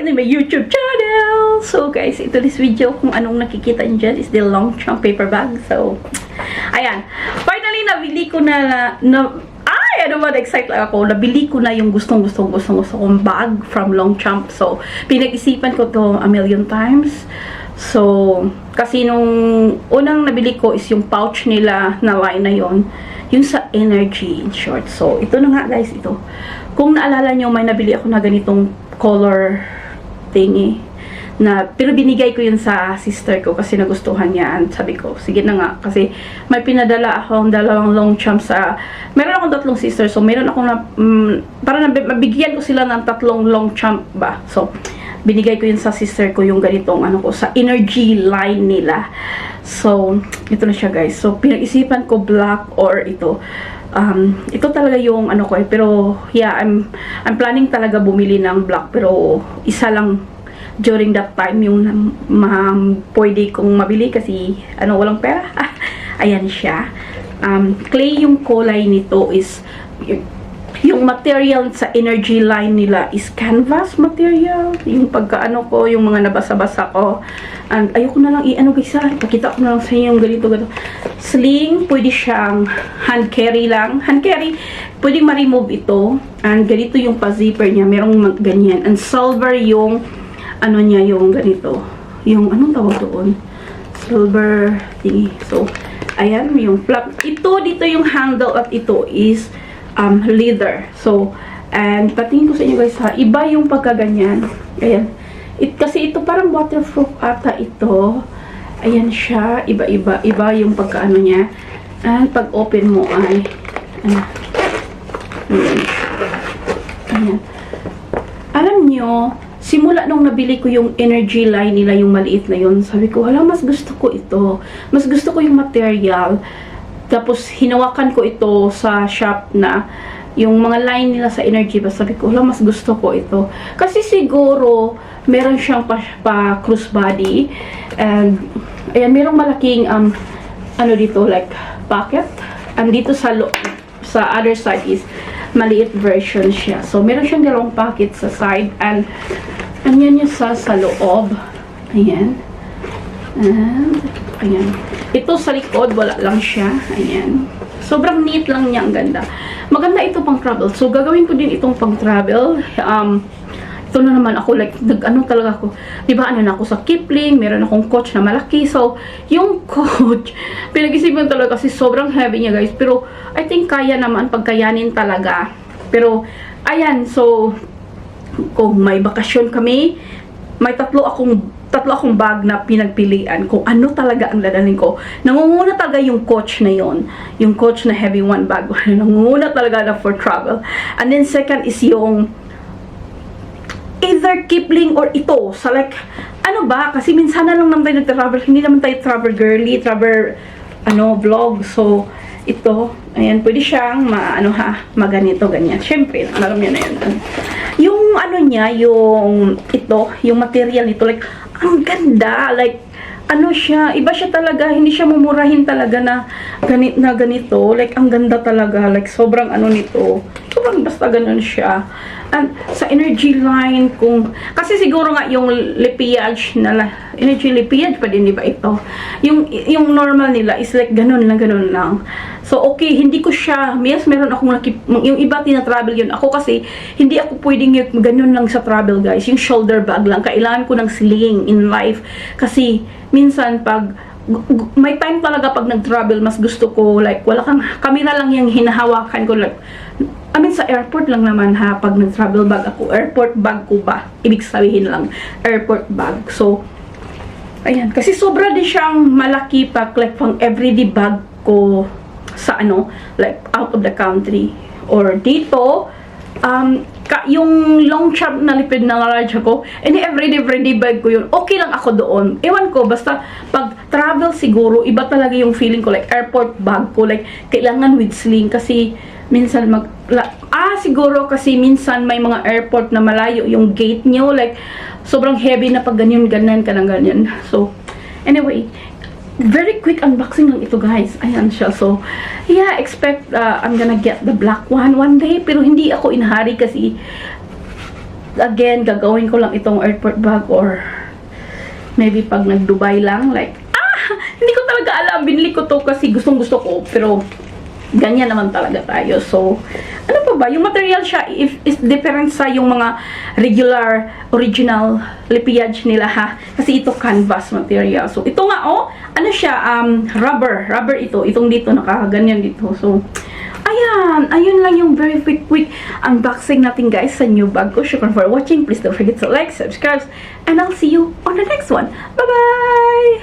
welcome to my YouTube channel! So guys, ito this video, kung anong nakikita nyo dyan is the Longchamp paper bag. So, ayan. Finally, nabili ko na ano ba, excited lang ako. Nabili ko na yung gustong kong bag from Longchamp. So, pinag-isipan ko to a million times. So, kasi nung unang nabili ko is yung pouch nila na line na yon, yung sa Energy in short. So, ito na nga guys, ito. Kung naalala nyo, may nabili ako na ganitong color thingy. Pero binigay ko yun sa sister ko kasi nagustuhan niya. And sabi ko, sige na nga. Kasi may pinadala akong dalawang Longchamp sa... Meron akong tatlong sister. So, meron akong para mabigyan ko sila ng tatlong Longchamp ba. So, binigay ko yun sa sister ko yung ganitong sa Energy line nila. So, ito na siya guys. So, pinag-isipan ko black or ito. Ito talaga yung ko pero yeah, I'm planning talaga bumili ng black pero isa lang during that time yung pwede kong mabili kasi walang pera. Ayan siya. Clay yung kulay nito is yung material sa Energy line nila is canvas material. Yung ko, yung mga nabasa-basa ko. And ayoko na lang guys, ipakita ko na lang sa inyo yung ganito. Sling, pwede siyang hand carry lang. Hand carry, pwede ma-remove ito. And ganito yung pa-zipper niya, merong ganyan. And silver yung niya, yung ganito. Yung anong tawag doon? Silver thingy. So, ayan, yung flap. Ito, dito yung handle at ito is leather. So, and patingin ko sa inyo guys ha, iba yung pagkaganyan. Ayan. Kasi ito parang waterproof ata ito. Ayan siya. Iba yung pagkaano niya. And pag open mo ay ayan. Ayan. Alam nyo, simula nung nabili ko yung Energy line nila, yung maliit na yun, sabi ko, hala, mas gusto ko ito. Mas gusto ko yung material. Tapos, hinawakan ko ito sa shop na yung mga line nila sa Energy ba, sabi ko, mas gusto ko ito. Kasi siguro, meron siyang pa crossbody. And, ayan, merong malaking, dito, like, pocket. And dito sa other side is, maliit version siya. So, meron siyang dalawang pocket sa side. And, yan yung sa loob. Ayan. And, ayan. Ito sa likod, wala lang siya. Ayan. Sobrang neat lang niya. Ang ganda. Maganda ito pang travel. So, gagawin ko din itong pang travel. Ito na naman ako, like, talaga ako. Diba, na ako sa Kipling. Meron akong coach na malaki. So, yung coach, pinag-isipan talaga kasi sobrang heavy niya, guys. Pero, I think kaya naman, pagkayanin talaga. Pero, ayan. So, kung may bakasyon kami, may tatlo akong bag na pinagpilian kung ano talaga ang dadalhin ko. Nangunguna talaga yung coach na yon, yung coach na heavy one bag. Nangunguna talaga na for travel. And then second is yung either Kipling or ito. So like, kasi minsan na lang naman tayo nag-travel. Hindi naman tayo travel girly, travel vlog. So, ito, ayan, pwede siyang maganito, ganyan. Siyempre, alam niyo na yun. Yung niya, yung material nito, like, ang ganda, like, siya, iba siya talaga, hindi siya mumurahin talaga na ganito, like, ang ganda talaga, like, sobrang nito, sobrang basta ganun siya. And sa Energy line, kasi siguro nga yung lipiage Energy lipiage pa din, di ba ito? Yung normal nila is like ganun lang. So, okay, hindi ko siya, yes, meron akong yung iba tina-travel yun. Ako kasi, hindi ako pwedeng ganun lang sa travel, guys. Yung shoulder bag lang. Kailangan ko ng sling in life. Kasi, minsan, may time talaga pag nag-travel, mas gusto ko, like, wala kang, camera lang yung hinahawakan ko, like, sa airport lang naman ha, pag nag-travel bag ako, airport bag ko ba? Ibig sabihin lang, airport bag. So, ayan, kasi sobra din siyang malaki like, pang everyday bag ko sa like, out of the country. Or dito, yung Longchamp na lipid na large ako, and everyday bag ko yun, okay lang ako doon. Ewan ko, basta pag travel siguro, iba talaga yung feeling ko, like airport bag ko, like kailangan with sling kasi minsan siguro kasi minsan may mga airport na malayo yung gate nyo, like sobrang heavy na pag ganyan ka ng ganyan. So, anyway, very quick unboxing lang ito guys. Ayan siya. So, yeah, expect I'm gonna get the black one day. Pero hindi ako inahari kasi again, gagawin ko lang itong airport bag or maybe pag nag-Dubai lang, like, hindi ko talaga alam. Binili ko to kasi gustong gusto ko, pero ganyan naman talaga tayo. So, ano pa ba? Yung material siya is different sa yung mga regular, original lipiage nila ha. Kasi ito canvas material. So, ito nga ano siya, rubber. Rubber ito. Itong dito, nakaganyan dito. So, ayun lang yung very quick unboxing natin guys sa new bag ko. Shukran for watching. Please don't forget to like, subscribe, and I'll see you on the next one. Bye-bye!